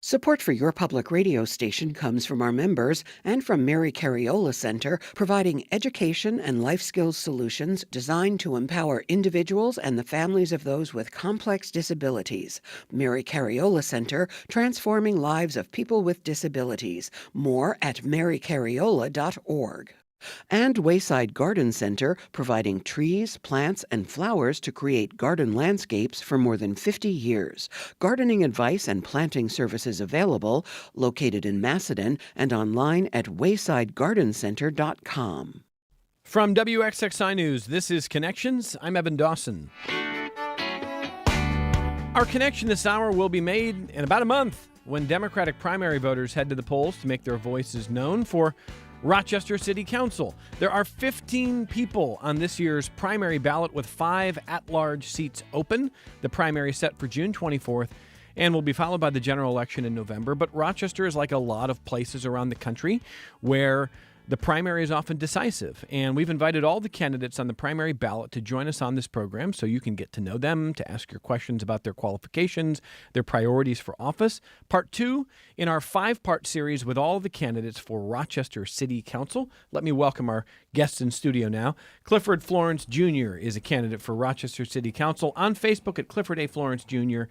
Support for your public radio station comes from our members and from Mary Cariola Center, providing education and life skills solutions designed to empower individuals and the families of those with complex disabilities. Mary Cariola Center, transforming lives of people with disabilities. More at marycariola.org. And Wayside Garden Center, providing trees, plants, and flowers to create garden landscapes for more than 50 years. Gardening advice and planting services available, located in Macedon and online at waysidegardencenter.com. From WXXI News, this is Connections. I'm Evan Dawson. Our connection this hour will be made in about a month when Democratic primary voters head to the polls to make their voices known for Rochester City Council. There are 15 people on this year's primary ballot with 5 at-large seats open. The primary set for June 24th and will be followed by the general election in November. But Rochester is like a lot of places around the country where the primary is often decisive, and we've invited all the candidates on the primary ballot to join us on this program so you can get to know them, to ask your questions about their qualifications, their priorities for office. Part 2 in our 5-part series with all of the candidates for Rochester City Council. Let me welcome our guests in studio now. Clifford Florence Jr. is a candidate for Rochester City Council on Facebook at Clifford A. Florence Jr.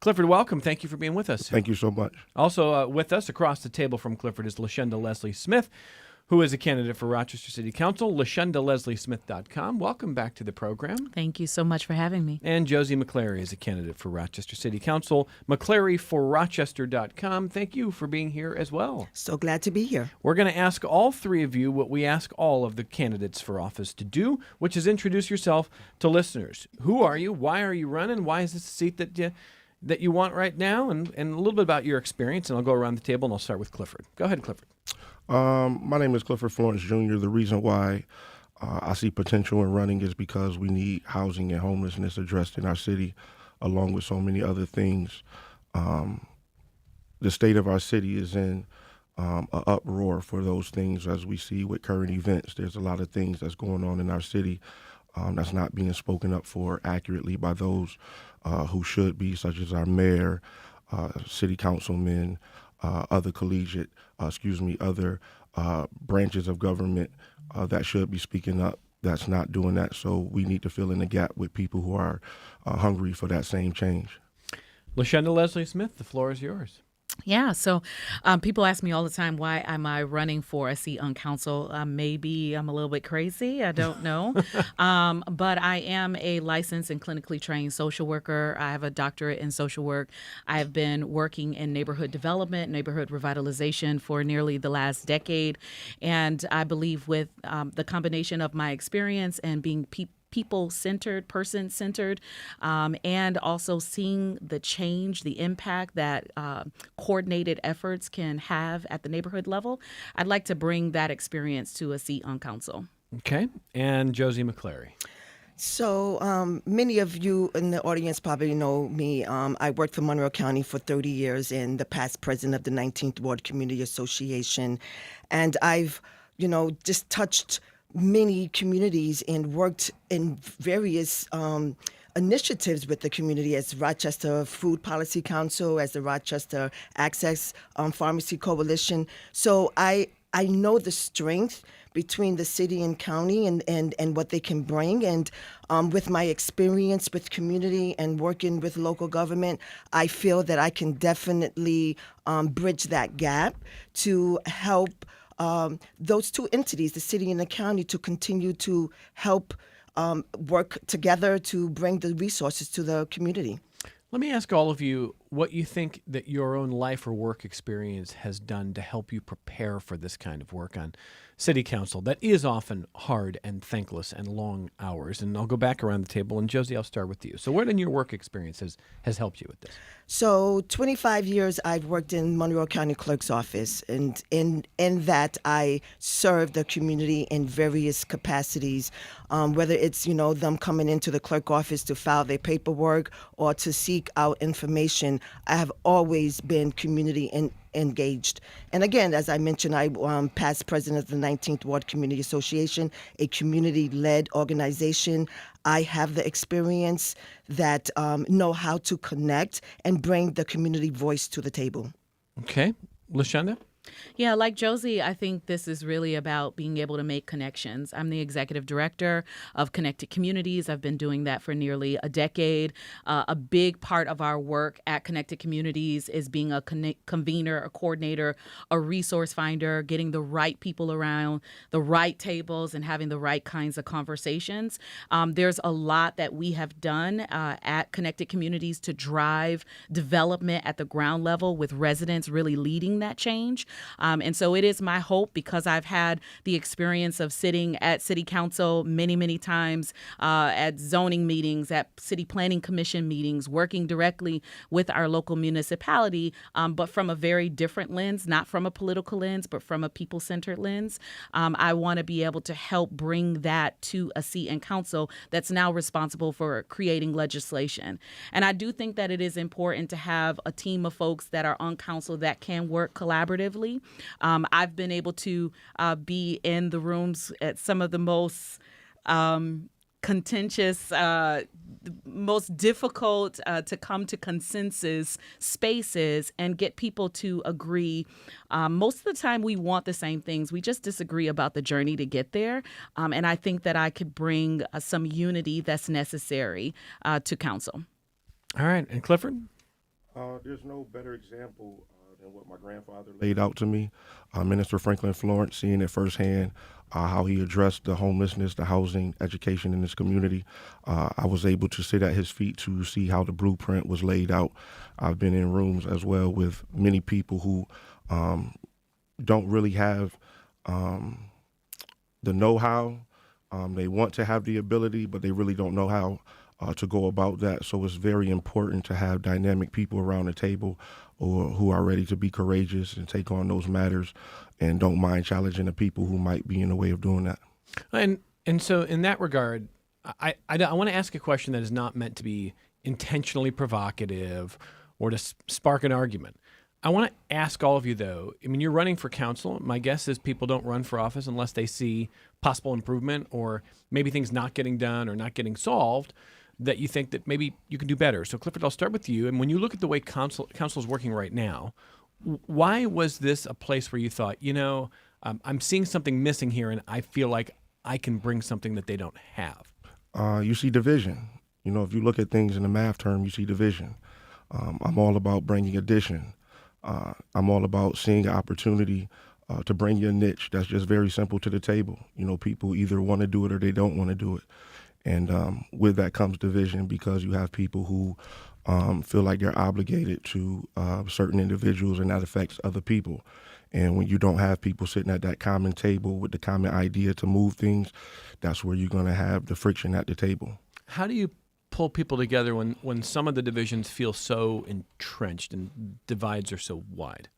Clifford, welcome. Thank you for being with us. Thank you so much. Also with us across the table from Clifford is LaShonda Leslie Smith, who is a candidate for Rochester City Council, LaShondaLeslieSmith.com. Welcome back to the program. Thank you so much for having me. And Josie McClary is a candidate for Rochester City Council, McClaryForRochester.com. Thank you for being here as well. So glad to be here. We're going to ask all three of you what we ask all of the candidates for office to do, which is introduce yourself to listeners. Who are you? Why are you running? Why is this a seat that you want right now? And a little bit about your experience, and I'll go around the table, and I'll start with Clifford. Go ahead, Clifford. My name is Clifford Florence Jr. The reason why I see potential in running is because we need housing and homelessness addressed in our city, along with so many other things. The state of our city is in an uproar for those things, as we see with current events. There's a lot of things that's going on in our city that's not being spoken up for accurately by those who should be, such as our mayor, city councilmen, other other branches of government that should be speaking up, that's not doing that. So we need to fill in the gap with people who are hungry for that same change. LaShonda Leslie Smith, the floor is yours. Yeah, so people ask me all the time, why am I running for a seat on council? Maybe I'm a little bit crazy. I don't know. But I am a licensed and clinically trained social worker. I have a doctorate in social work. I have been working in neighborhood development, neighborhood revitalization for nearly the last decade. And I believe with the combination of my experience and being people-centered, person-centered, and also seeing the change, the impact that coordinated efforts can have at the neighborhood level, I'd like to bring that experience to a seat on council. Okay. And Josie McClary. So many of you in the audience probably know me. I worked for Monroe County for 30 years and the past president of the 19th Ward Community Association. And I've, just touched many communities and worked in various initiatives with the community as Rochester Food Policy Council, as the Rochester Access Pharmacy Coalition. So I know the strength between the city and county and what they can bring. And with my experience with community and working with local government, I feel that I can definitely bridge that gap to help those two entities, the city and the county, to continue to help work together to bring the resources to the community. Let me ask all of you what you think that your own life or work experience has done to help you prepare for this kind of work on city council that is often hard and thankless and long hours. And I'll go back around the table. And Josie, I'll start with you. So what in your work experience has helped you with this? So 25 years I've worked in Monroe County Clerk's office, and in that I serve the community in various capacities, whether it's, them coming into the clerk office to file their paperwork or to seek out information. I have always been community engaged. And again, as I mentioned, I past president of the 19th Ward Community Association, a community-led organization. I have the experience that know how to connect and bring the community voice to the table. Okay. LaShonda? Yeah, like Josie, I think this is really about being able to make connections. I'm the executive director of Connected Communities. I've been doing that for nearly a decade. A big part of our work at Connected Communities is being a convener, a coordinator, a resource finder, getting the right people around the right tables and having the right kinds of conversations. There's a lot that we have done at Connected Communities to drive development at the ground level with residents really leading that change. And so it is my hope, because I've had the experience of sitting at City Council many, many times, at zoning meetings, at City Planning Commission meetings, working directly with our local municipality, but from a very different lens, not from a political lens, but from a people-centered lens. I want to be able to help bring that to a seat in council that's now responsible for creating legislation. And I do think that it is important to have a team of folks that are on council that can work collaboratively. I've been able to be in the rooms at some of the most contentious, most difficult to come to consensus spaces and get people to agree. Most of the time we want the same things. We just disagree about the journey to get there. And I think that I could bring some unity that's necessary to council. All right. And Clifford? There's no better example than what my grandfather laid out to me. Minister Franklin Florence, seeing it firsthand, how he addressed the homelessness, the housing, education in this community. I was able to sit at his feet to see how the blueprint was laid out. I've been in rooms as well with many people who don't really have the know-how. They want to have the ability, but they really don't know how to go about that. So it's very important to have dynamic people around the table or who are ready to be courageous and take on those matters and don't mind challenging the people who might be in the way of doing that. And so in that regard, I want to ask a question that is not meant to be intentionally provocative or to spark an argument. I want to ask all of you, though, I mean, you're running for council. My guess is people don't run for office unless they see possible improvement or maybe things not getting done or not getting solved that you think that maybe you can do better. So, Clifford, I'll start with you. And when you look at the way council is working right now, why was this a place where you thought, I'm seeing something missing here and I feel like I can bring something that they don't have? You see division. If you look at things in the math term, you see division. I'm all about bringing addition. I'm all about seeing an opportunity to bring your niche that's just very simple to the table. People either want to do it or they don't want to do it. And with that comes division, because you have people who feel like they're obligated to certain individuals, and that affects other people. And when you don't have people sitting at that common table with the common idea to move things, that's where you're going to have the friction at the table. How do you pull people together when some of the divisions feel so entrenched and divides are so wide?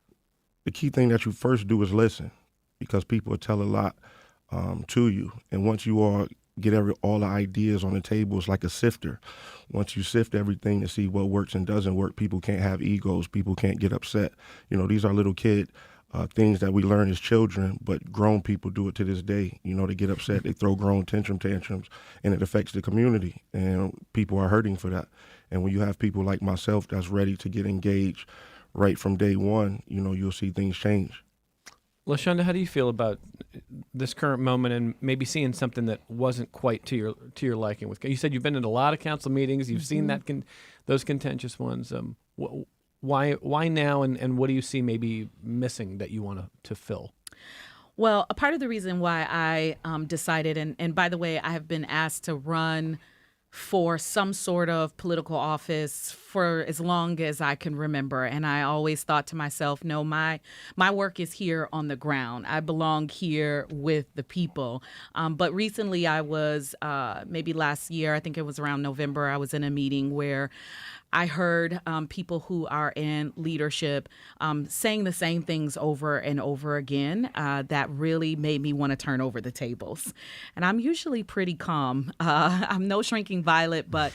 The key thing that you first do is listen, because people will tell a lot to you. And once you all get all the ideas on the table, it's like a sifter. Once you sift everything to see what works and doesn't work, people can't have egos. People can't get upset. These are little kid things that we learn as children, but grown people do it to this day. They get upset, they throw grown tantrums, and it affects the community, and people are hurting for that. And when you have people like myself that's ready to get engaged right from day one, you'll see things change. LaShonda, how do you feel about this current moment and maybe seeing something that wasn't quite to your liking? You said you've been in a lot of council meetings, you've seen that those contentious ones. Why now, and what do you see maybe missing that you want to fill? Well, a part of the reason why I decided, and by the way, I have been asked to run for some sort of political office for as long as I can remember. And I always thought to myself, no, my work is here on the ground. I belong here with the people. But recently I was, maybe last year, I think it was around November, I was in a meeting where I heard people who are in leadership saying the same things over and over again that really made me want to turn over the tables. And I'm usually pretty calm. I'm no shrinking violet, but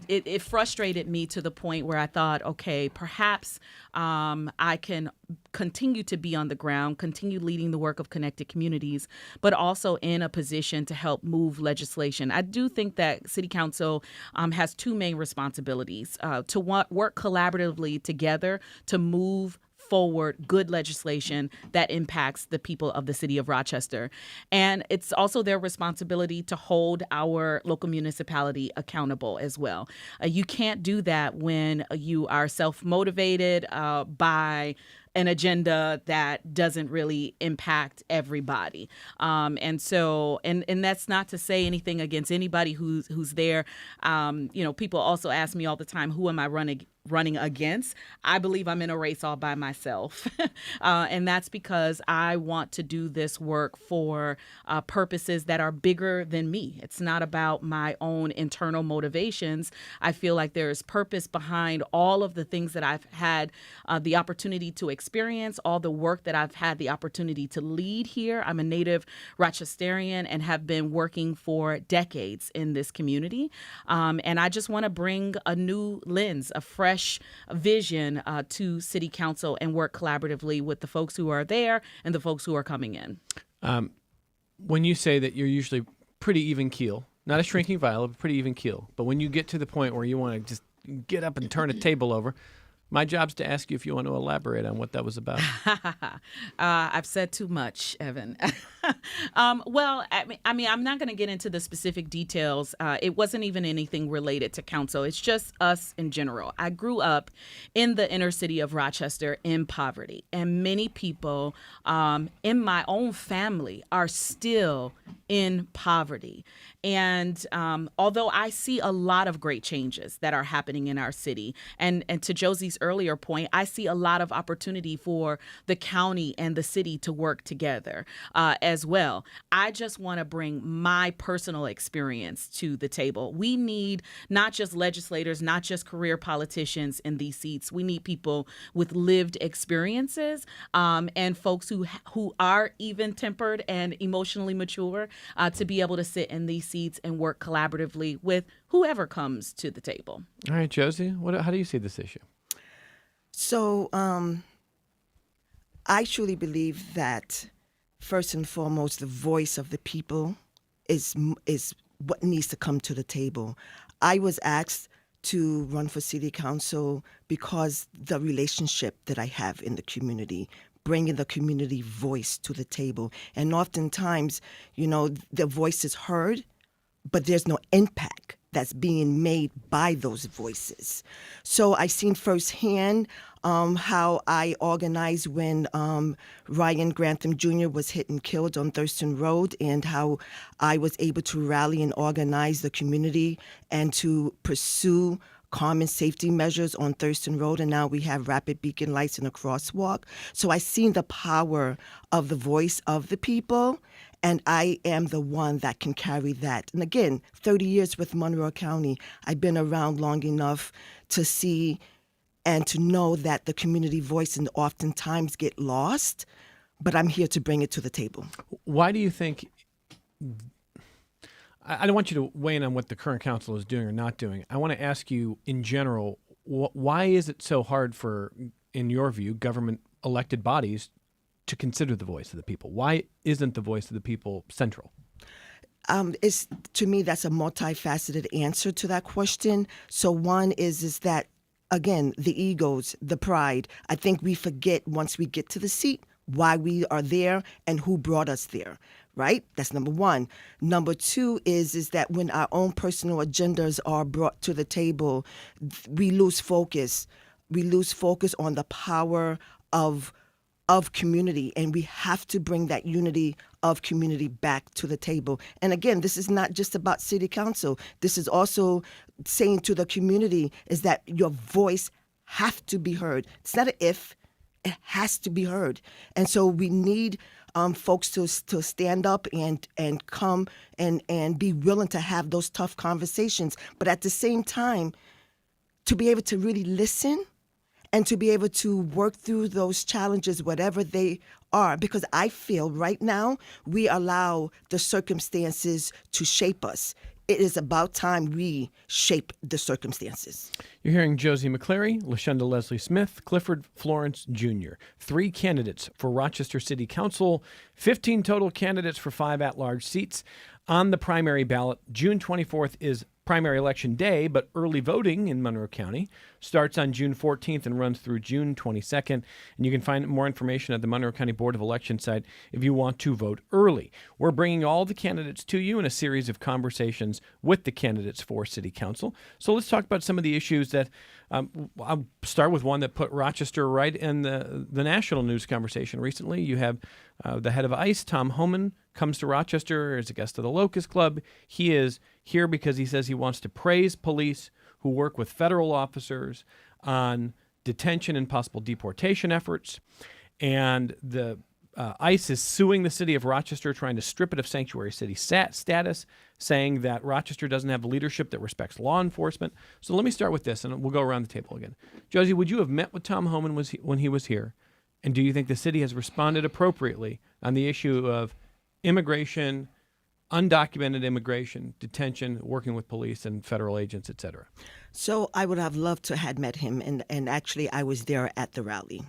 it frustrated me to the point where I thought, okay, perhaps I can continue to be on the ground, continue leading the work of Connected Communities, but also in a position to help move legislation. I do think that City Council has two main responsibilities, to work collaboratively together to move forward good legislation that impacts the people of the city of Rochester. And it's also their responsibility to hold our local municipality accountable as well. You can't do that when you are self-motivated by an agenda that doesn't really impact everybody. And that's not to say anything against anybody who's there. People also ask me all the time, who am I running against? I believe I'm in a race all by myself. And that's because I want to do this work for purposes that are bigger than me. It's not about my own internal motivations. I feel like there is purpose behind all of the things that I've had the opportunity to experience, all the work that I've had the opportunity to lead here. I'm a native Rochesterian and have been working for decades in this community. And I just want to bring a new lens, a fresh vision to City Council and work collaboratively with the folks who are there and the folks who are coming in. When you say that you're usually pretty even keel, not a shrinking violet, but pretty even keel, but when you get to the point where you want to just get up and turn a table over, my job's to ask you if you want to elaborate on what that was about. I've said too much, Evan. Well, I mean, I'm not going to get into the specific details. It wasn't even anything related to council. It's just us in general. I grew up in the inner city of Rochester in poverty, and many people in my own family are still in poverty. And although I see a lot of great changes that are happening in our city, and to Josie's earlier point, I see a lot of opportunity for the county and the city to work together as well. I just want to bring my personal experience to the table. We need not just legislators, not just career politicians in these seats. We need people with lived experiences and folks who are even-tempered and emotionally mature to be able to sit in these seats and work collaboratively with whoever comes to the table. All right, Josie, how do you see this issue? So I truly believe that first and foremost, the voice of the people is what needs to come to the table. I was asked to run for city council because the relationship that I have in the community, bringing the community voice to the table. And oftentimes, the voice is heard, but there's no impact that's being made by those voices. So I seen firsthand how I organized when Ryan Grantham Jr. was hit and killed on Thurston Road, and how I was able to rally and organize the community and to pursue common safety measures on Thurston Road, and now we have rapid beacon lights and a crosswalk. So I seen the power of the voice of the people, and I am the one that can carry that. And again, 30 years with Monroe County, I've been around long enough to see and to know that the community voice and oftentimes get lost, but I'm here to bring it to the table. Why do you think, I don't want you to weigh in on what the current council is doing or not doing. I want to ask you in general, why is it so hard for, in your view, government elected bodies to consider the voice of the people? Why isn't the voice of the people central? To me, that's a multifaceted answer to that question. So one is that, again, the egos, the pride. I think we forget once we get to the seat why we are there and who brought us there, right? That's number one. Number two is that when our own personal agendas are brought to the table, we lose focus. We lose focus on the power of community, and we have to bring that unity of community back to the table. And again, this is not just about city council. This is also saying to the community is that your voice have to be heard. It's not an if, it has to be heard. And so we need folks to stand up and come and be willing to have those tough conversations. But at the same time, to be able to really listen and to be able to work through those challenges, whatever they are. Because I feel right now we allow the circumstances to shape us. It is about time we shape the circumstances. You're hearing Josie McCleary, LaShonda Leslie Smith, Clifford Florence Jr., 3 candidates for Rochester City Council, 15 total candidates for 5 at-large seats on the primary ballot. June 24th is primary election day, but early voting in Monroe County starts on June 14th and runs through June 22nd. And you can find more information at the Monroe County Board of Election site if you want to vote early. We're bringing all the candidates to you in a series of conversations with the candidates for City Council. So let's talk about some of the issues that I'll start with one that put Rochester right in the national news conversation recently. You have the head of ICE, Tom Homan, comes to Rochester as a guest of the Locust Club. He is here because he says he wants to praise police who work with federal officers on detention and possible deportation efforts. And the ICE is suing the city of Rochester, trying to strip it of sanctuary city status, saying that Rochester doesn't have leadership that respects law enforcement. So let me start with this, and we'll go around the table again. Josie, would you have met with Tom Homan when he was here? And do you think the city has responded appropriately on the issue of immigration, undocumented immigration, detention, working with police and federal agents, et cetera? So I would have loved to have met him, and actually I was there at the rally.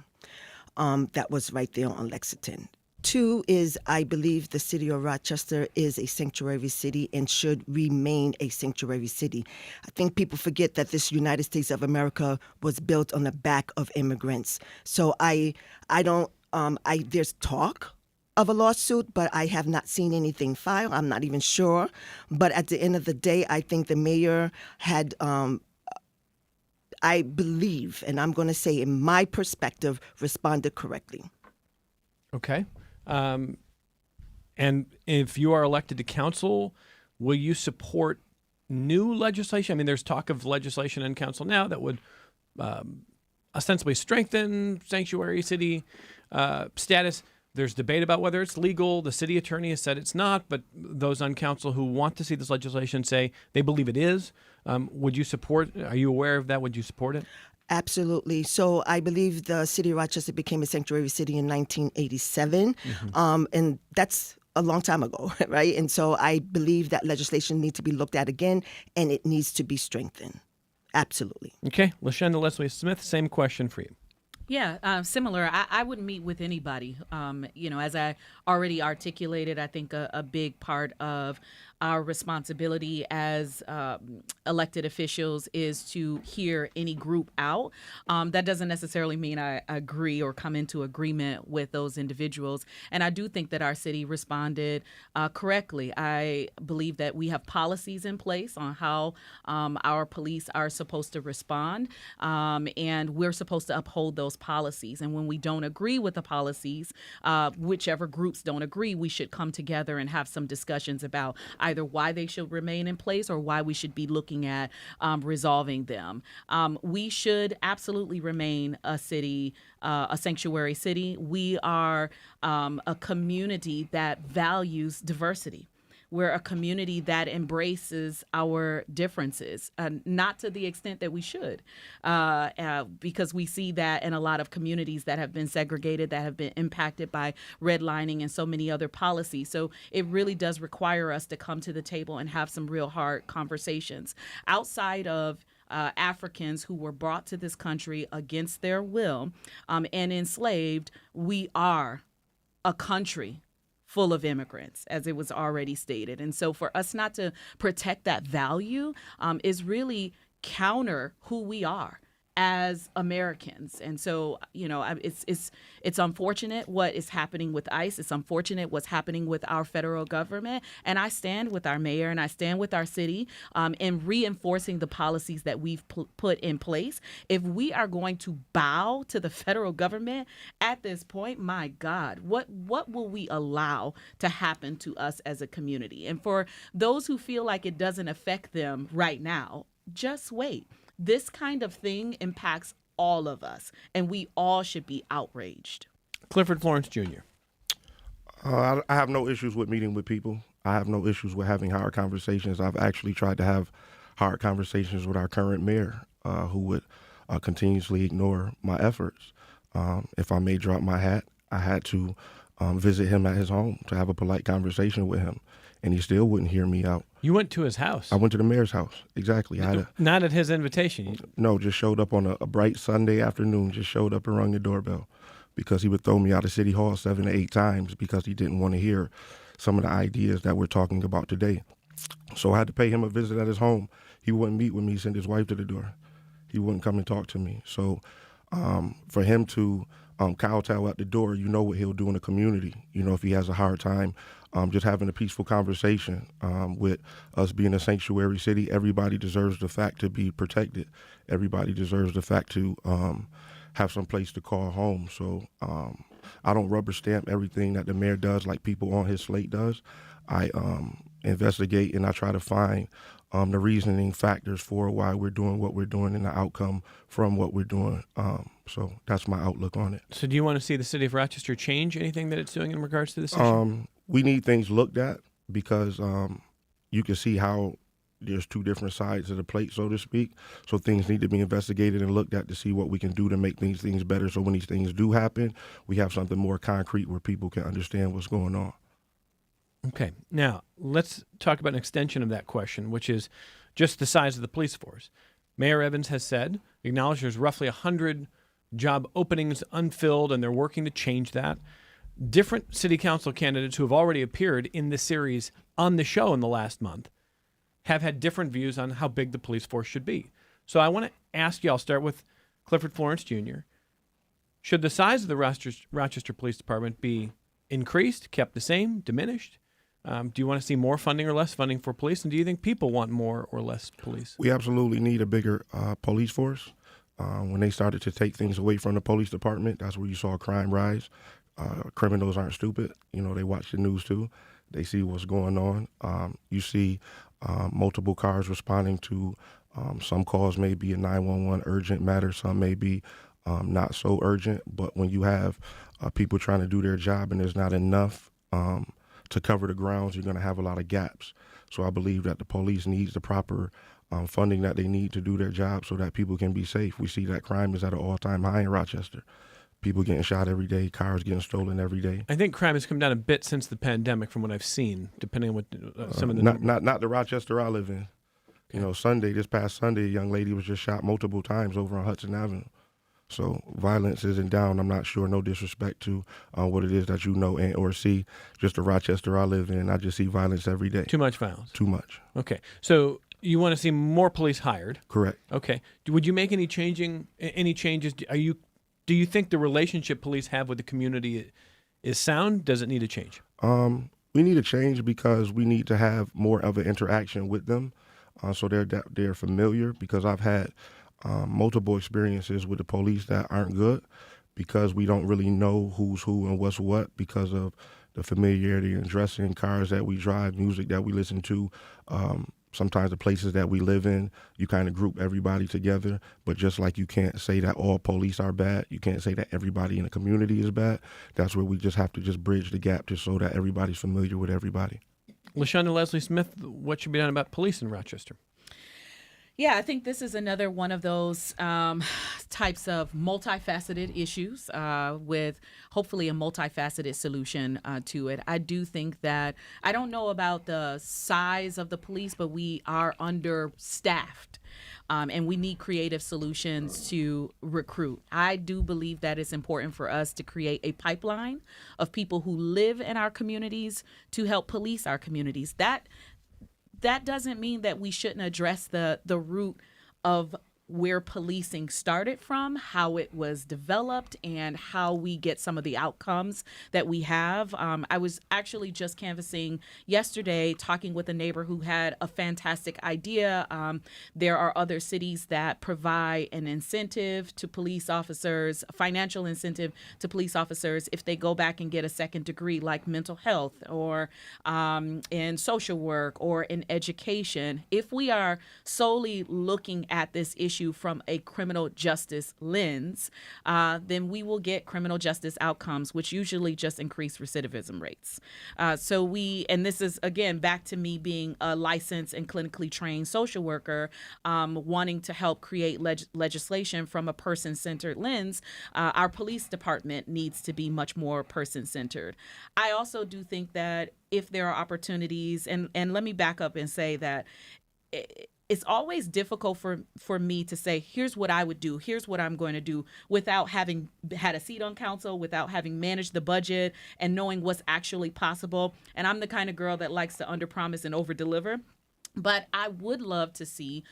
That was right there on Lexington. 2 is I believe the city of Rochester is a sanctuary city and should remain a sanctuary city. I think people forget that this United States of America was built on the back of immigrants. So there's talk of a lawsuit, but I have not seen anything filed. I'm not even sure. But at the end of the day, I think the mayor had, I believe, and I'm going to say in my perspective, responded correctly. Okay. And if you are elected to council, will you support new legislation? I mean, there's talk of legislation in council now that would ostensibly strengthen sanctuary city status. There's debate about whether it's legal. The city attorney has said it's not, but those on council who want to see this legislation say they believe it is. Would you support? Are you aware of that? Would you support it? Absolutely. So I believe the city of Rochester became a sanctuary city in 1987, and that's a long time ago, right? And so I believe that legislation needs to be looked at again, and it needs to be strengthened. Absolutely. Okay. LaShonda Leslie Smith, same question for you. Yeah, similar. I wouldn't meet with anybody. As I already articulated, I think a big part of our responsibility as elected officials is to hear any group out. That doesn't necessarily mean I agree or come into agreement with those individuals. And I do think that our city responded correctly. I believe that we have policies in place on how our police are supposed to respond, and we're supposed to uphold those policies. And when we don't agree with the policies, whichever groups don't agree, we should come together and have some discussions about either why they should remain in place or why we should be looking at resolving them. We should absolutely remain a city, a sanctuary city. We are a community that values diversity. We're a community that embraces our differences, not to the extent that we should, because we see that in a lot of communities that have been segregated, that have been impacted by redlining and so many other policies. So it really does require us to come to the table and have some real hard conversations. Outside of Africans who were brought to this country against their will and enslaved, we are a country full of immigrants, as it was already stated. And so for us not to protect that value is really counter who we are as Americans. And so, it's unfortunate what is happening with ICE. It's unfortunate what's happening with our federal government. And I stand with our mayor and I stand with our city in reinforcing the policies that we've put in place. If we are going to bow to the federal government at this point, my God, what will we allow to happen to us as a community? And for those who feel like it doesn't affect them right now, just wait. This kind of thing impacts all of us, and we all should be outraged. Clifford Florence Jr. I have no issues with meeting with people. I have no issues with having hard conversations. I've actually tried to have hard conversations with our current mayor. who would continuously ignore my efforts. If I may drop my hat, I had to visit him at his home to have a polite conversation with him, and he still wouldn't hear me out. You went to his house. I went to the mayor's house. Exactly. I had Not at his invitation. no, just showed up on a bright Sunday afternoon, just showed up and rung the doorbell because he would throw me out of City Hall 7 to 8 times because he didn't want to hear some of the ideas that we're talking about today. So I had to pay him a visit at his home. He wouldn't meet with me, send his wife to the door. He wouldn't come and talk to me. So for him to kowtow at the door, you know what he'll do in the community. You know, if he has a hard time just having a peaceful conversation with us being a sanctuary city, everybody deserves the fact to be protected. Everybody deserves the fact to have some place to call home. So I don't rubber stamp everything that the mayor does like people on his slate does. I investigate and I try to find the reasoning factors for why we're doing what we're doing and the outcome from what we're doing. So that's my outlook on it. So do you want to see the city of Rochester change anything that it's doing in regards to this issue? We need things looked at because you can see how there's two different sides of the plate, so to speak. So things need to be investigated and looked at to see what we can do to make these things better. So when these things do happen, we have something more concrete where people can understand what's going on. Okay. Now, let's talk about an extension of that question, which is just the size of the police force. Mayor Evans has said, acknowledged there's roughly 100 job openings unfilled, and they're working to change that. Different city council candidates who have already appeared in this series on the show in the last month have had different views on how big the police force should be. So I want to ask you, I'll start with Clifford Florence Jr. Should the size of the Rochester Police Department be increased, kept the same, diminished? Do you want to see more funding or less funding for police? And do you think people want more or less police? We absolutely need a bigger police force. When they started to take things away from the police department, that's where you saw crime rise. Criminals aren't stupid. You know, they watch the news too. They see what's going on. You see multiple cars responding to some calls may be a 911 urgent matter. Some may be not so urgent. But when you have people trying to do their job and there's not enough to cover the grounds, you're going to have a lot of gaps. So I believe that the police needs the proper funding that they need to do their job so that people can be safe. We see that crime is at an all-time high in Rochester. People getting shot every day, cars getting stolen every day. I think crime has come down a bit since the pandemic from what I've seen, depending on what some of the... Not the Rochester I live in. Okay. You know, this past Sunday, a young lady was just shot multiple times over on Hudson Avenue. So violence isn't down. I'm not sure, no disrespect to what it is that you know and or see. Just the Rochester I live in, I just see violence every day. Too much violence? Too much. Okay. So you want to see more police hired? Correct. Okay. Would you make any changes? Do you think the relationship police have with the community is sound? Does it need to change? We need to change because we need to have more of an interaction with them, so they're familiar. Because I've had multiple experiences with the police that aren't good because we don't really know who's who and what's what because of the familiarity and dressing, cars that we drive, music that we listen to. Sometimes the places that we live in, you kind of group everybody together. But just like you can't say that all police are bad, you can't say that everybody in the community is bad. That's where we just have to just bridge the gap just so that everybody's familiar with everybody. LaShonda Leslie Smith, what should be done about police in Rochester? Yeah, I think this is another one of those types of multifaceted issues with hopefully a multifaceted solution to it. I do think that, I don't know about the size of the police, but we are understaffed. And we need creative solutions to recruit. I do believe that it's important for us to create a pipeline of people who live in our communities to help police our communities. That doesn't mean that we shouldn't address the root of where policing started from, how it was developed, and how we get some of the outcomes that we have. I was actually just canvassing yesterday, talking with a neighbor who had a fantastic idea. There are other cities that provide an incentive to police officers, a financial incentive to police officers if they go back and get a second degree, like mental health or in social work or in education. If we are solely looking at this issue issue from a criminal justice lens, then we will get criminal justice outcomes, which usually just increase recidivism rates. And this is, again, back to me being a licensed and clinically trained social worker, wanting to help create legislation from a person-centered lens. Our police department needs to be much more person-centered. I also do think that if there are opportunities, and let me back up and say that it's always difficult for me to say, here's what I would do, here's what I'm going to do, without having had a seat on council, without having managed the budget and knowing what's actually possible. And I'm the kind of girl that likes to underpromise and overdeliver. But I would love to see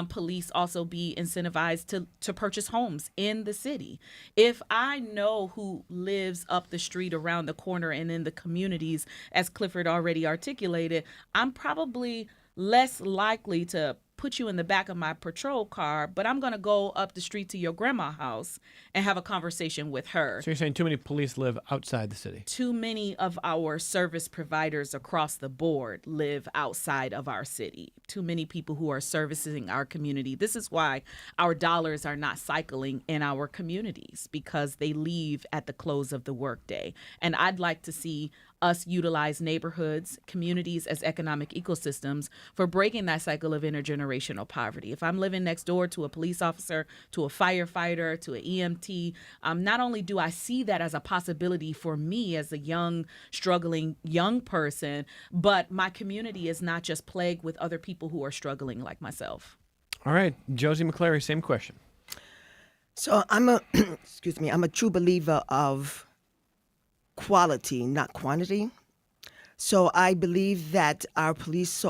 police also be incentivized to purchase homes in the city. If I know who lives up the street, around the corner, and in the communities, as Clifford already articulated, I'm probably less likely to put you in the back of my patrol car, but I'm going to go up the street to your grandma's house and have a conversation with her. So you're saying too many police live outside the city? Too many of our service providers across the board live outside of our city. Too many people who are servicing our community. This is why our dollars are not cycling in our communities, because they leave at the close of the workday. And I'd like to see us utilize neighborhoods, communities as economic ecosystems for breaking that cycle of intergenerational poverty. If I'm living next door to a police officer, to a firefighter, to an EMT, not only do I see that as a possibility for me as a young, struggling young person, but my community is not just plagued with other people who are struggling like myself. All right, Josie McClary, same question. So I'm a I'm a true believer of quality, not quantity. So I believe that our police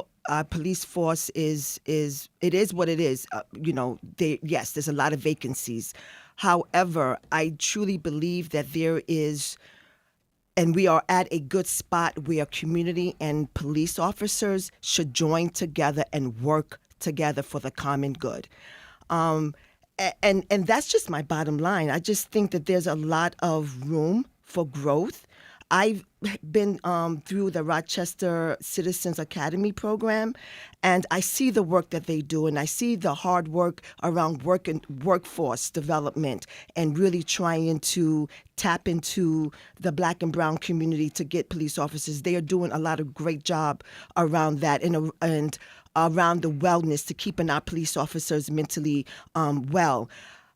force is what it is. Yes, there's a lot of vacancies. However, I truly believe that there is, and we are at a good spot where community and police officers should join together and work together for the common good. And that's just my bottom line. I just think that there's a lot of room for growth. I've been through the Rochester Citizens Academy program, and I see the work that they do, and I see the hard work around workforce development and really trying to tap into the Black and brown community to get police officers. They are doing a lot of great job around that and around the wellness to keeping our police officers mentally well.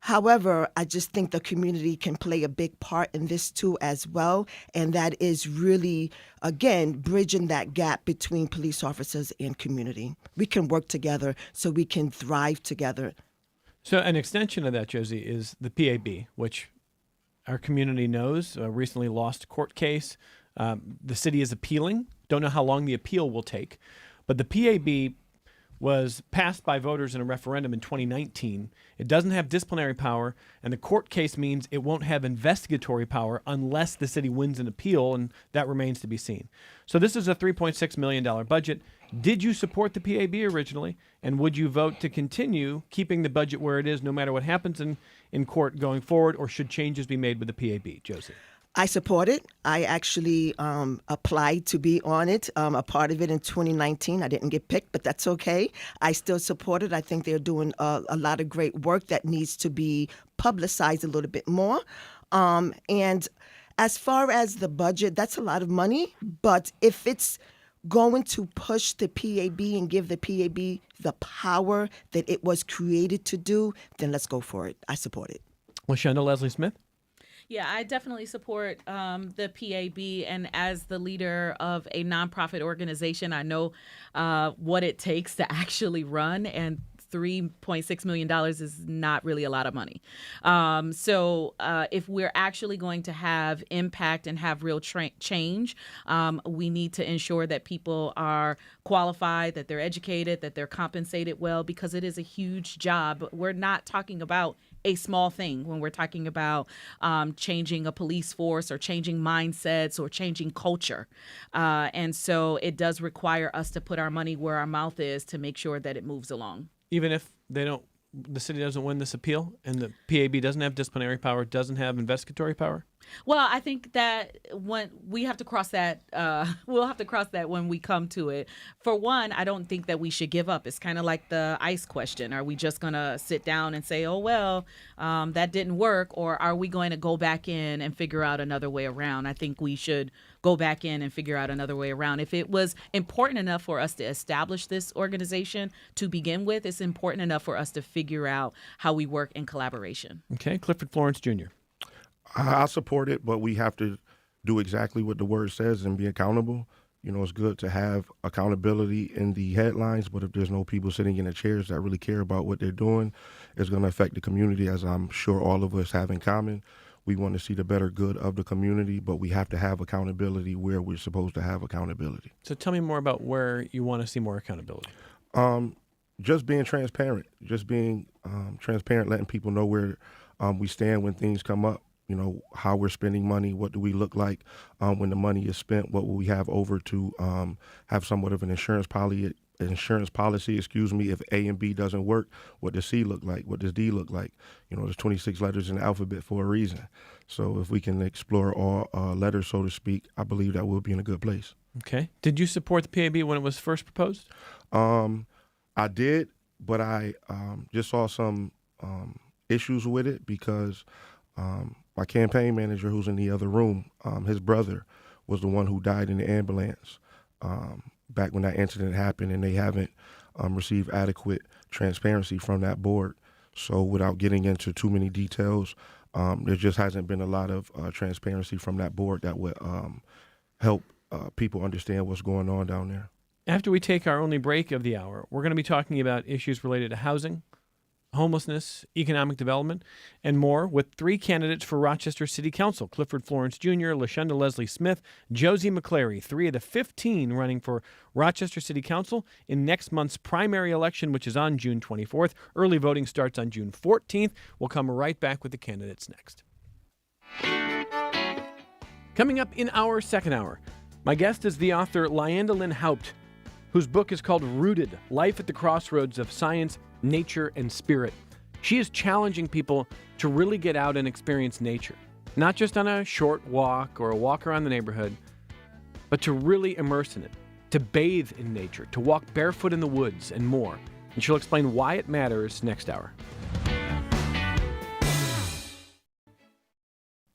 However, I just think the community can play a big part in this too as well, and that is really, again, bridging that gap between police officers and community. We can work together so we can thrive together. So an extension of that, Josie, is the PAB, which our community knows, recently lost a court case. The city is appealing. Don't know how long the appeal will take, but the PAB was passed by voters in a referendum in 2019. It doesn't have disciplinary power, and the court case means it won't have investigatory power unless the city wins an appeal, and that remains to be seen. So this is a $3.6 million budget. Did you support the PAB originally, and would you vote to continue keeping the budget where it is no matter what happens in court going forward, or should changes be made with the PAB, Josie? I support it. I actually applied to be on it, a part of it in 2019. I didn't get picked, but that's okay. I still support it. I think they're doing a lot of great work that needs to be publicized a little bit more. And as far as the budget, that's a lot of money. But if it's going to push the PAB and give the PAB the power that it was created to do, then let's go for it. I support it. LaShonda Leslie Smith? Yeah, I definitely support the PAB, and as the leader of a nonprofit organization, I know what it takes to actually run, and $3.6 million is not really a lot of money. So if we're actually going to have impact and have real change, we need to ensure that people are qualified, that they're educated, that they're compensated well, because it is a huge job. We're not talking about a small thing when we're talking about changing a police force or changing mindsets or changing culture. And so it does require us to put our money where our mouth is to make sure that it moves along. Even if the city doesn't win this appeal and the PAB doesn't have disciplinary power, doesn't have investigatory power? Well, I think that when we have to cross that, we'll have to cross that when we come to it. For one, I don't think that we should give up. It's kind of like the ICE question. Are we just going to sit down and say, oh, well, that didn't work? Or are we going to go back in and figure out another way around? I think we should go back in and figure out another way around. If it was important enough for us to establish this organization to begin with, it's important enough for us to figure out how we work in collaboration. Okay, Clifford Florence Jr. I support it, but we have to do exactly what the word says and be accountable. You know, it's good to have accountability in the headlines, but if there's no people sitting in the chairs that really care about what they're doing, it's going to affect the community, as I'm sure all of us have in common. We want to see the better good of the community, but we have to have accountability where we're supposed to have accountability. So tell me more about where you want to see more accountability. Just being transparent, transparent, letting people know where we stand when things come up. You know, how we're spending money, what do we look like when the money is spent, what will we have over to have somewhat of an insurance policy, if A and B doesn't work, what does C look like, what does D look like? You know, there's 26 letters in the alphabet for a reason. So if we can explore all letters, so to speak, I believe that we'll be in a good place. Okay. Did you support the PAB when it was first proposed? I did, but I just saw some issues with it because my campaign manager, who's in the other room, his brother was the one who died in the ambulance back when that incident happened, and they haven't received adequate transparency from that board. So without getting into too many details, there just hasn't been a lot of transparency from that board that would help people understand what's going on down there. After we take our only break of the hour, we're going to be talking about issues related to housing, homelessness, economic development, and more with three candidates for Rochester City Council: Clifford Florence Jr., LaShonda Leslie Smith, Josie McClary, 3 of the 15 running for Rochester City Council in next month's primary election, which is on June 24th. Early voting starts on June 14th. We'll come right back with the candidates next. Coming up in our second hour, my guest is the author Lyanda Lynn Haupt, whose book is called Rooted: Life at the Crossroads of Science, Nature, and Spirit. She is challenging people to really get out and experience nature, not just on a short walk or a walk around the neighborhood, but to really immerse in it, to bathe in nature, to walk barefoot in the woods, and more. And she'll explain why it matters next hour.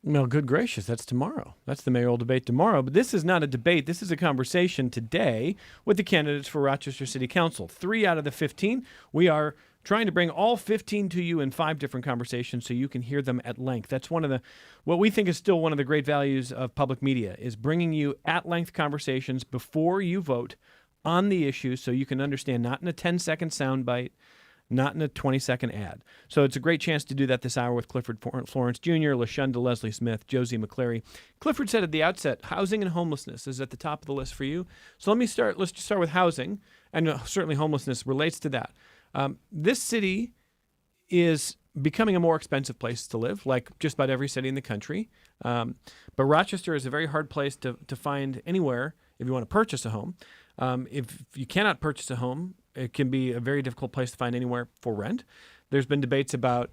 Well, good gracious, that's tomorrow. That's the mayoral debate tomorrow. But this is not a debate. This is a conversation today with the candidates for Rochester City Council. 3 out of the 15. We are trying to bring all 15 to you in 5 different conversations so you can hear them at length. That's what we think is still one of the great values of public media, is bringing you at-length conversations before you vote on the issues so you can understand, not in a 10-second soundbite, not in a 20-second ad. So it's a great chance to do that this hour with Clifford Florence Jr., LaShonda Leslie Smith, Josie McClary. Clifford said at the outset, housing and homelessness is at the top of the list for you. So let's just start with housing, and certainly homelessness relates to that. This city is becoming a more expensive place to live, like just about every city in the country. But Rochester is a very hard place to find anywhere if you want to purchase a home. If you cannot purchase a home, it can be a very difficult place to find anywhere for rent. There's been debates about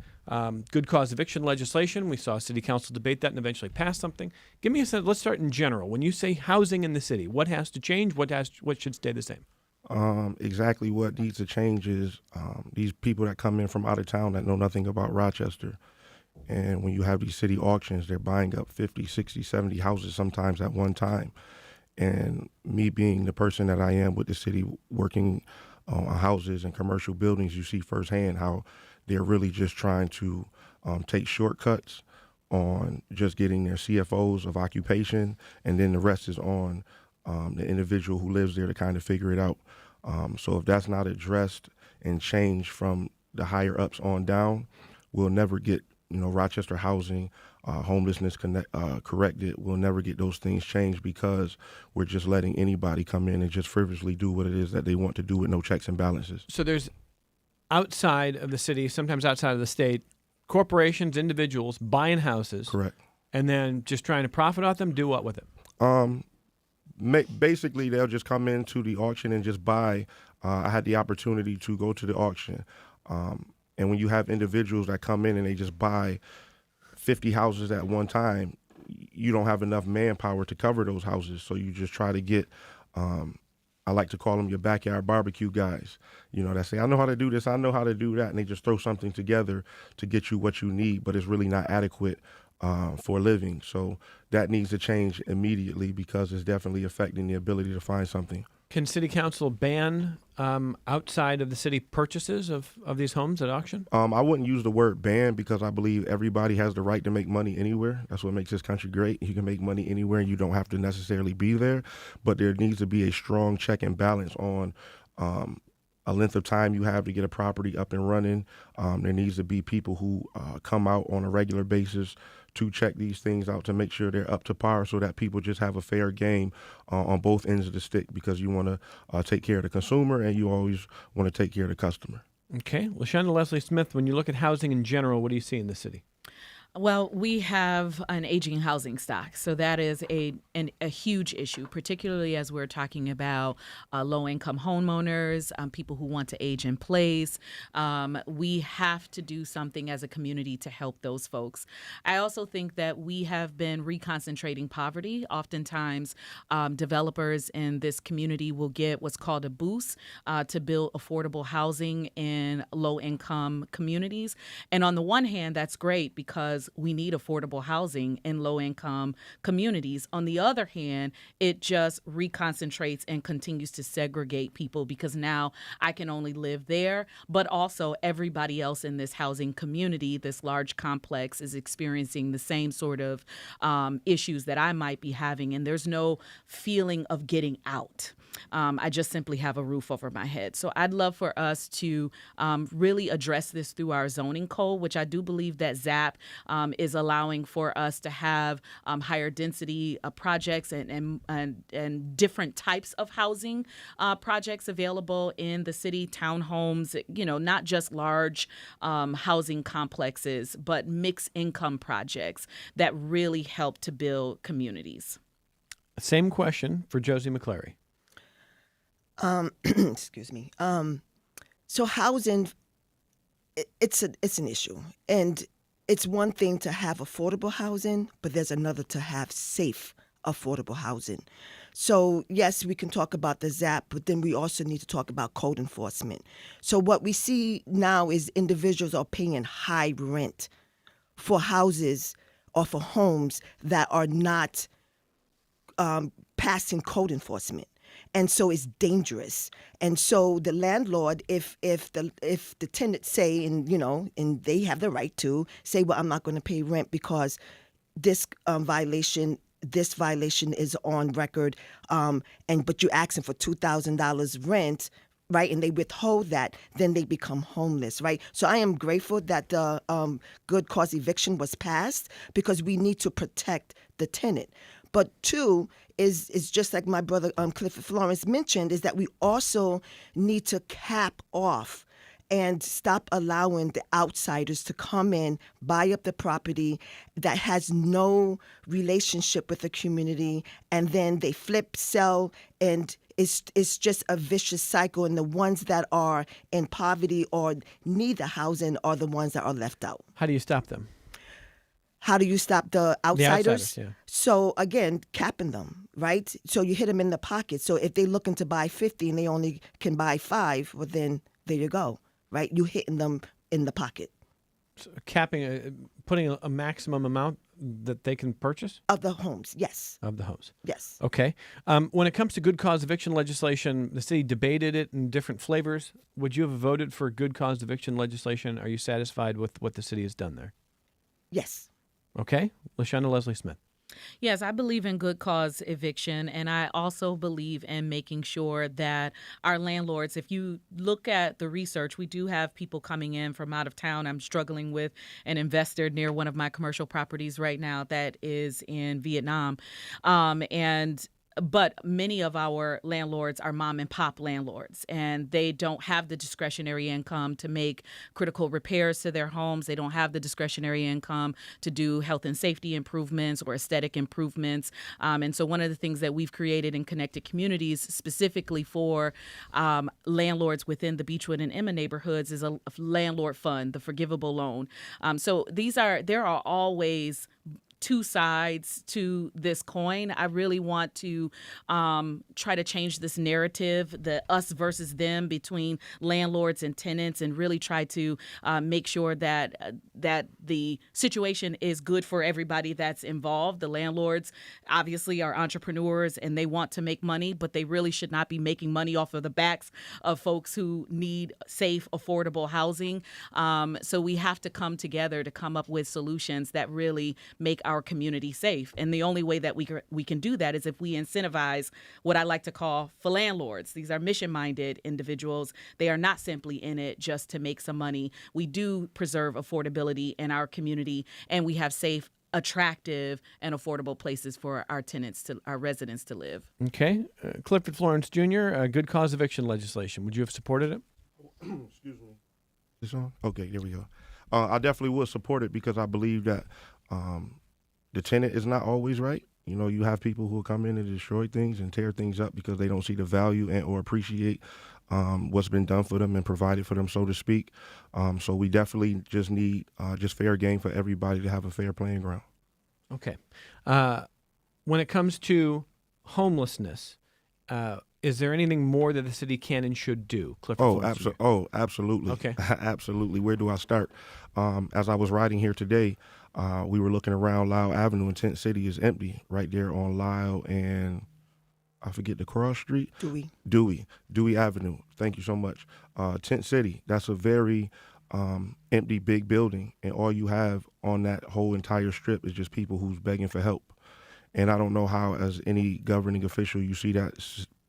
good cause eviction legislation. We saw City Council debate that and eventually pass something. Give me a sense. Let's start in general. When you say housing in the city, what has to change? What should stay the same? Exactly what needs to change is these people that come in from out of town that know nothing about Rochester. And when you have these city auctions, they're buying up 50, 60, 70 houses sometimes at one time. And me being the person that I am with the city, working on houses and commercial buildings, you see firsthand how they're really just trying to take shortcuts on just getting their CFOs of occupation, and then the rest is on the individual who lives there to kind of figure it out. So if that's not addressed and changed from the higher ups on down, we'll never get Rochester housing, homelessness corrected. We'll never get those things changed because we're just letting anybody come in and just frivolously do what it is that they want to do with no checks and balances. So there's outside of the city, sometimes outside of the state, corporations, individuals buying houses. Correct. And then just trying to profit off them, do what with it? Basically, they'll just come into the auction and just buy. I had the opportunity to go to the auction. And when you have individuals that come in and they just buy 50 houses at one time, you don't have enough manpower to cover those houses. So you just try to get, I like to call them your backyard barbecue guys, that say, I know how to do this, I know how to do that. And they just throw something together to get you what you need, but it's really not adequate for a living. So that needs to change immediately because it's definitely affecting the ability to find something. Can City Council ban outside of the city purchases of these homes at auction? I wouldn't use the word ban because I believe everybody has the right to make money anywhere. That's what makes this country great. You can make money anywhere and you don't have to necessarily be there. But there needs to be a strong check and balance on a length of time you have to get a property up and running. There needs to be people who come out on a regular basis to check these things out to make sure they're up to par so that people just have a fair game on both ends of the stick, because you want to take care of the consumer and you always want to take care of the customer. Okay. LaShonda Leslie Smith, when you look at housing in general, what do you see in the city? Well, we have an aging housing stock, so that is a huge issue, particularly as we're talking about low-income homeowners, people who want to age in place. We have to do something as a community to help those folks. I also think that we have been reconcentrating poverty. Oftentimes, developers in this community will get what's called a boost to build affordable housing in low-income communities. And on the one hand, that's great because we need affordable housing in low-income communities. On the other hand, it just reconcentrates and continues to segregate people because now I can only live there, but also everybody else in this housing community, this large complex, is experiencing the same sort of issues that I might be having, and there's no feeling of getting out. I just simply have a roof over my head. So I'd love for us to really address this through our zoning code, which I do believe that ZAP is allowing for us to have higher density projects and different types of housing projects available in the city, townhomes, not just large housing complexes, but mixed income projects that really help to build communities. Same question for Josie McClary. Excuse me. So housing, it's an issue, and it's one thing to have affordable housing, but there's another to have safe, affordable housing. So yes, we can talk about the ZAP, but then we also need to talk about code enforcement. So what we see now is individuals are paying high rent for houses or for homes that are not passing code enforcement. And so it's dangerous. And so the landlord, if the tenant say, and they have the right to say, well, I'm not going to pay rent because this violation is on record, but you're asking for $2,000 rent, right? And they withhold that, then they become homeless, right? So I am grateful that the good cause eviction was passed because we need to protect the tenant. But two is just like my brother Clifford Florence mentioned, is that we also need to cap off and stop allowing the outsiders to come in, buy up the property that has no relationship with the community, and then they flip, sell, and it's just a vicious cycle. And the ones that are in poverty or need the housing are the ones that are left out. How do you stop them? How do you stop the outsiders? The outsiders, yeah. So again, capping them, right? So you hit them in the pocket. So if they're looking to buy 50 and they only can buy 5, well then there you go, right? You hitting them in the pocket. So capping, putting a maximum amount that they can purchase? Of the homes, yes. Of the homes. Yes. Okay. When it comes to good cause eviction legislation, the city debated it in different flavors. Would you have voted for good cause eviction legislation? Are you satisfied with what the city has done there? Yes. Okay. LaShonda Leslie Smith. Yes, I believe in good cause eviction, and I also believe in making sure that our landlords, if you look at the research, we do have people coming in from out of town. I'm struggling with an investor near one of my commercial properties right now that is in Vietnam. But many of our landlords are mom and pop landlords, and they don't have the discretionary income to make critical repairs to their homes. They don't have the discretionary income to do health and safety improvements or aesthetic improvements. And so one of the things that we've created in Connected Communities specifically for landlords within the Beechwood and Emma neighborhoods is a landlord fund, the forgivable loan. So there are always two sides to this coin. I really want to try to change this narrative, the us versus them between landlords and tenants, and really try to make sure that the situation is good for everybody that's involved. The landlords obviously are entrepreneurs and they want to make money, but they really should not be making money off of the backs of folks who need safe, affordable housing. So we have to come together to come up with solutions that really make our community safe. And the only way that we can do that is if we incentivize what I like to call for landlords. These are mission-minded individuals. They are not simply in it just to make some money. We do preserve affordability in our community, and we have safe, attractive, and affordable places for our residents to live. Okay. Clifford Florence Jr., good cause eviction legislation. Would you have supported it? Excuse me. This on? Okay, there we go. I definitely would support it because I believe that the tenant is not always right. You know, you have people who come in and destroy things and tear things up because they don't see the value and or appreciate what's been done for them and provided for them, so to speak. So we definitely just need just fair game for everybody to have a fair playing ground. Okay. When it comes to homelessness, is there anything more that the city can and should do? Clifford Absolutely. Okay. Absolutely. Where do I start? As I was riding here today, we were looking around. Lyle Avenue in Tent City is empty right there on Lyle and I forget the cross street. Dewey Avenue. Thank you so much. Tent City, that's a very empty big building, and all you have on that whole entire strip is just people who's begging for help. And I don't know how, as any governing official, you see that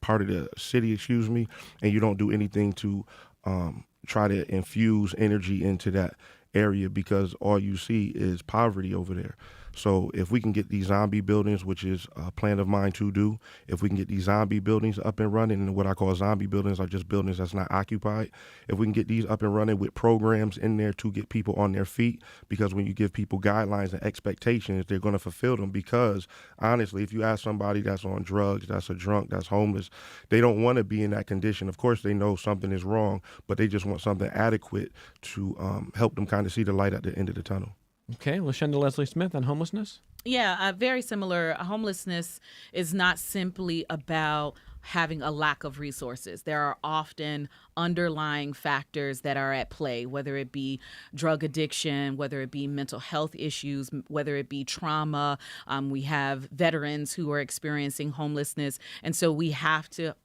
part of the city, and you don't do anything to try to infuse energy into that area because all you see is poverty over there. So if we can get these zombie buildings, which is a plan of mine to do, if we can get these zombie buildings up and running, and what I call zombie buildings are just buildings that's not occupied, if we can get these up and running with programs in there to get people on their feet, because when you give people guidelines and expectations, they're going to fulfill them. Because honestly, if you ask somebody that's on drugs, that's a drunk, that's homeless, they don't want to be in that condition. Of course, they know something is wrong, but they just want something adequate to help them kind of see the light at the end of the tunnel. Okay. LaShonda Leslie Smith on homelessness. Yeah, very similar. Homelessness is not simply about having a lack of resources. There are often underlying factors that are at play, whether it be drug addiction, whether it be mental health issues, whether it be trauma. We have veterans who are experiencing homelessness. And so we have to,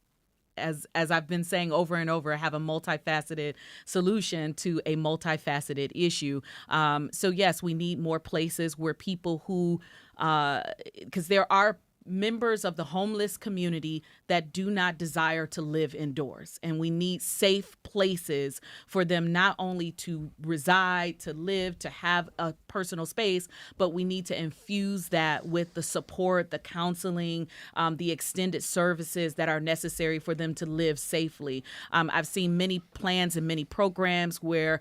as I've been saying over and over, have a multifaceted solution to a multifaceted issue. So yes, we need more places where people who, because there are members of the homeless community that do not desire to live indoors. And we need safe places for them not only to reside, to live, to have a personal space, but we need to infuse that with the support, the counseling, the extended services that are necessary for them to live safely. I've seen many plans and many programs where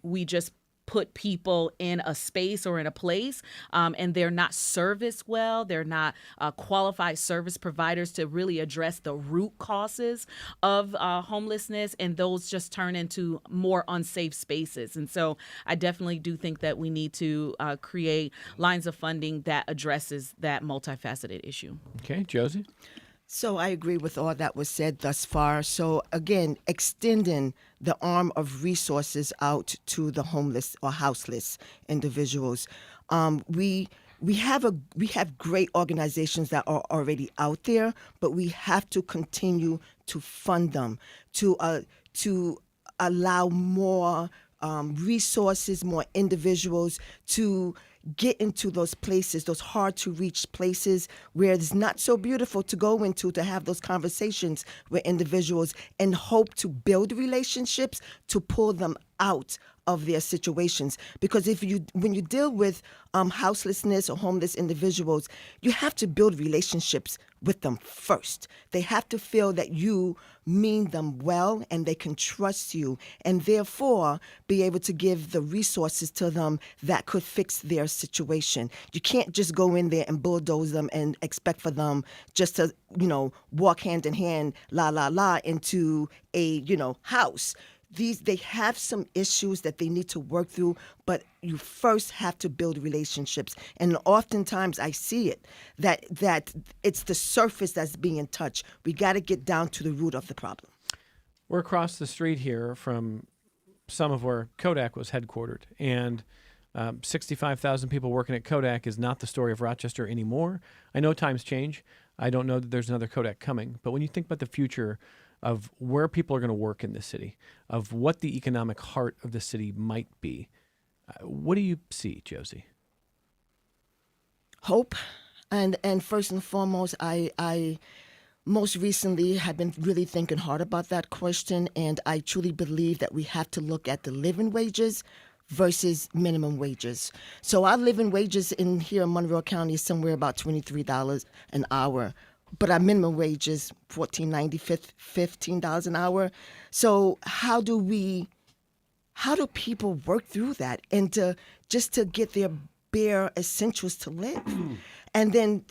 we just put people in a space or in a place and they're not serviced well. They're not qualified service providers to really address the root causes of homelessness, and those just turn into more unsafe spaces. And so I definitely do think that we need to create lines of funding that addresses that multifaceted issue. Okay, Josie? So I agree with all that was said thus far. So again, extending the arm of resources out to the homeless or houseless individuals. We have great organizations that are already out there, but we have to continue to fund them, to allow more resources, more individuals to get into those places, those hard to reach places where it's not so beautiful to go into, to have those conversations with individuals and hope to build relationships to pull them out of their situations. Because when you deal with houselessness or homeless individuals, you have to build relationships with them first. They have to feel that you mean them well and they can trust you, and therefore be able to give the resources to them that could fix their situation. You can't just go in there and bulldoze them and expect for them just to, walk hand in hand, la, la, la, into a, house. they have some issues that they need to work through, but you first have to build relationships. And oftentimes I see it that it's the surface that's being touched. We got to get down to the root of the problem. We're across the street here from some of where Kodak was headquartered, and 65,000 people working at Kodak is not the story of Rochester anymore. I know times change. I don't know that there's another Kodak coming, but when you think about the future of where people are going to work in this city, of what the economic heart of the city might be, what do you see, Josie? Hope, and first and foremost, I most recently have been really thinking hard about that question, and I truly believe that we have to look at the living wages versus minimum wages. So our living wages in here in Monroe County is somewhere about $23 an hour, but our minimum wage is $14.90, $15 an hour. So how do people work through that and to get their bare essentials to live? And then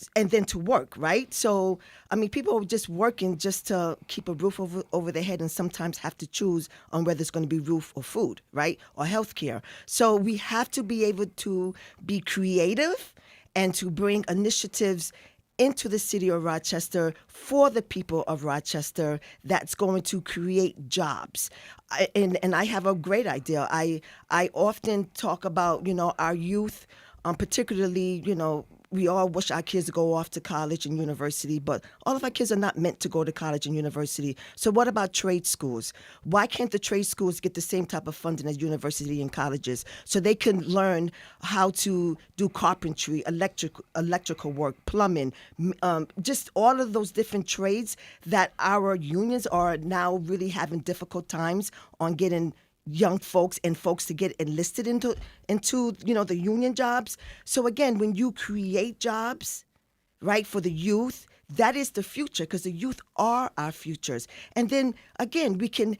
to work, right? So, I mean, people are just working just to keep a roof over their head, and sometimes have to choose on whether it's going to be roof or food, right? Or healthcare. So we have to be able to be creative and to bring initiatives into the city of Rochester for the people of Rochester that's going to create jobs. And I have a great idea. I often talk about, our youth, particularly, we all wish our kids to go off to college and university, but all of our kids are not meant to go to college and university. So what about trade schools? Why can't the trade schools get the same type of funding as university and colleges so they can learn how to do carpentry, electrical work, plumbing, just all of those different trades that our unions are now really having difficult times on getting young folks and folks to get enlisted into the union jobs. So again, when you create jobs, right, for the youth, that is the future, because the youth are our futures. And then again, we can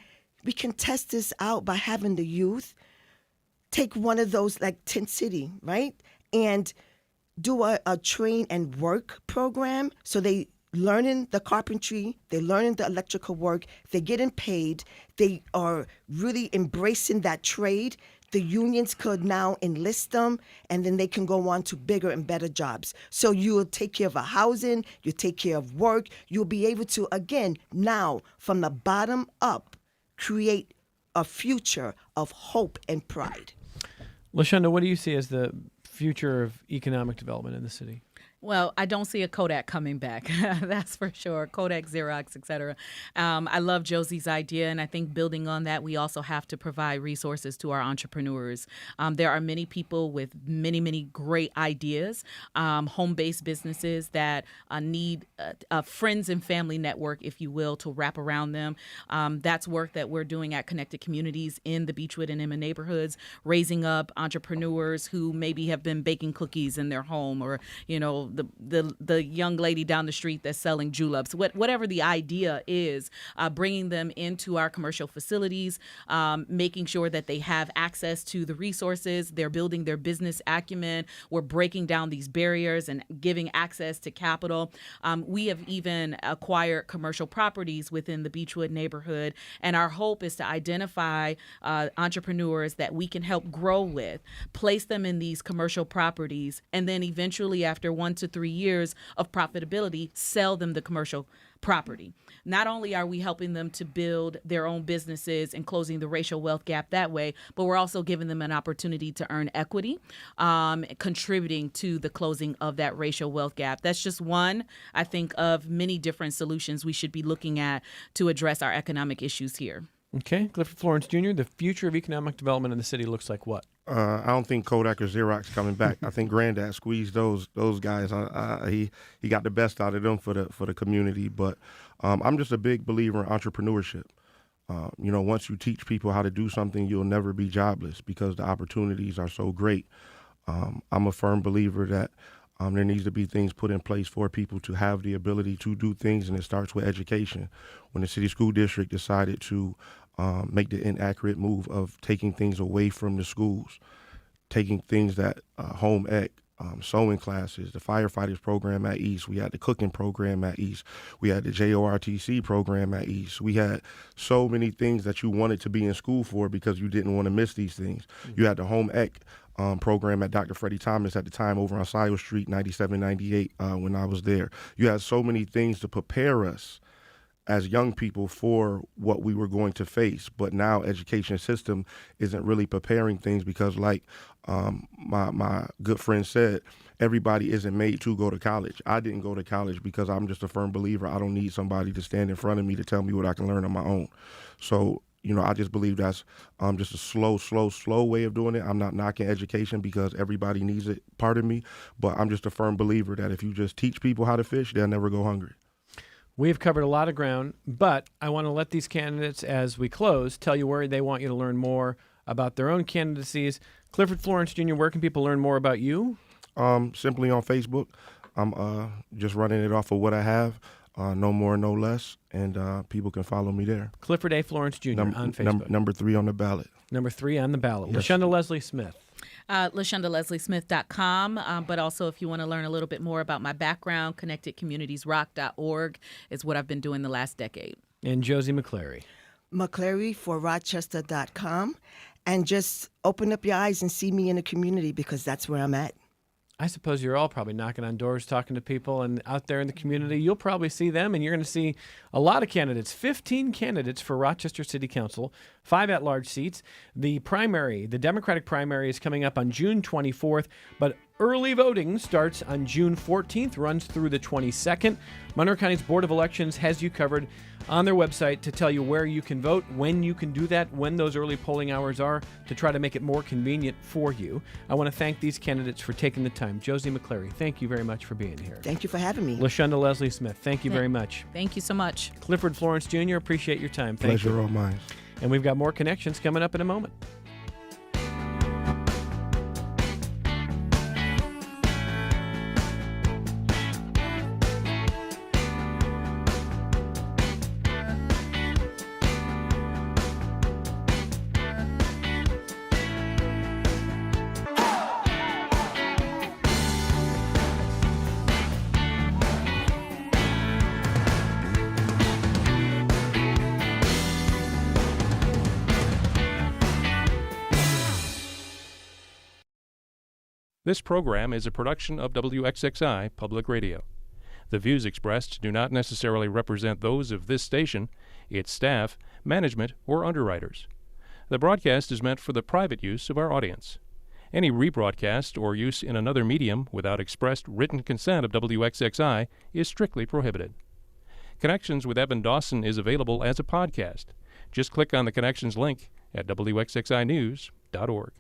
test this out by having the youth take one of those like Tent City, right, and do a train and work program. So they learning the carpentry, they're learning the electrical work, they're getting paid, they are really embracing that trade. The unions could now enlist them, and then they can go on to bigger and better jobs. So you'll take care of a housing, you take care of work, you'll be able to, again, now from the bottom up, create a future of hope and pride. LaShonda, what do you see as the future of economic development in the city? Well, I don't see a Kodak coming back. That's for sure. Kodak, Xerox, et cetera. I love Josie's idea, and I think building on that, we also have to provide resources to our entrepreneurs. There are many people with many, many great ideas, home-based businesses that need a friends and family network, if you will, to wrap around them. That's work that we're doing at Connected Communities in the Beechwood and Emma neighborhoods, raising up entrepreneurs who maybe have been baking cookies in their home, or, the young lady down the street that's selling juleps, whatever the idea is, bringing them into our commercial facilities, making sure that they have access to the resources. They're building their business acumen. We're breaking down these barriers and giving access to capital. We have even acquired commercial properties within the Beechwood neighborhood, and our hope is to identify entrepreneurs that we can help grow with, place them in these commercial properties, and then eventually, after 1 to 3 years of profitability, sell them the commercial property. Not only are we helping them to build their own businesses and closing the racial wealth gap that way, but we're also giving them an opportunity to earn equity, contributing to the closing of that racial wealth gap. That's just one, I think, of many different solutions we should be looking at to address our economic issues here. Okay, Clifford Florence Jr., the future of economic development in the city looks like what? I don't think Kodak or Xerox coming back. I think Granddad squeezed those guys. He got the best out of them for the community. But I'm just a big believer in entrepreneurship. Once you teach people how to do something, you'll never be jobless because the opportunities are so great. I'm a firm believer that there needs to be things put in place for people to have the ability to do things, and it starts with education. When the city school district decided to make the inaccurate move of taking things away from the schools, taking things that home ec sewing classes, the firefighters program at East. We had the cooking program at East. We had the JORTC program at East. We had so many things that you wanted to be in school for because you didn't want to miss these things. You had the home ec program at Dr. Freddie Thomas at the time over on Sile Street, 97, 98, when I was there. You had so many things to prepare us as young people for what we were going to face. But now education system isn't really preparing things because like my good friend said, everybody isn't made to go to college. I didn't go to college because I'm just a firm believer I don't need somebody to stand in front of me to tell me what I can learn on my own. So, I just believe that's just a slow way of doing it. I'm not knocking education because everybody needs it, pardon me, but I'm just a firm believer that if you just teach people how to fish, they'll never go hungry. We've covered a lot of ground, but I want to let these candidates, as we close, tell you where they want you to learn more about their own candidacies. Clifford Florence Jr., where can people learn more about you? Simply on Facebook. I'm just running it off of what I have, no more, no less, and people can follow me there. Clifford A. Florence Jr. on Facebook. Number 3 on the ballot. Number 3 on the ballot. Yes. LaShonda Leslie Smith. LaShondaLeslieSmith.com. But also, if you want to learn a little bit more about my background, ConnectedCommunitiesRock.org is what I've been doing the last decade. And Josie McClary. McClary4Rochester.com. And just open up your eyes and see me in the community because that's where I'm at. I suppose you're all probably knocking on doors, talking to people, and out there in the community, you'll probably see them, and you're going to see a lot of candidates, 15 candidates for Rochester City Council, 5 at-large seats. The Democratic primary is coming up on June 24th, but early voting starts on June 14th, runs through the 22nd. Monroe County's Board of Elections has you covered on their website to tell you where you can vote, when you can do that, when those early polling hours are, to try to make it more convenient for you. I want to thank these candidates for taking the time. Josie McClary, thank you very much for being here. Thank you for having me. LaShonda Leslie Smith, thank you very much. Thank you so much. Clifford Florence Jr., appreciate your time. Thank Pleasure you. all mine. And we've got more connections coming up in a moment. This program is a production of WXXI Public Radio. The views expressed do not necessarily represent those of this station, its staff, management, or underwriters. The broadcast is meant for the private use of our audience. Any rebroadcast or use in another medium without expressed written consent of WXXI is strictly prohibited. Connections with Evan Dawson is available as a podcast. Just click on the Connections link at WXXInews.org.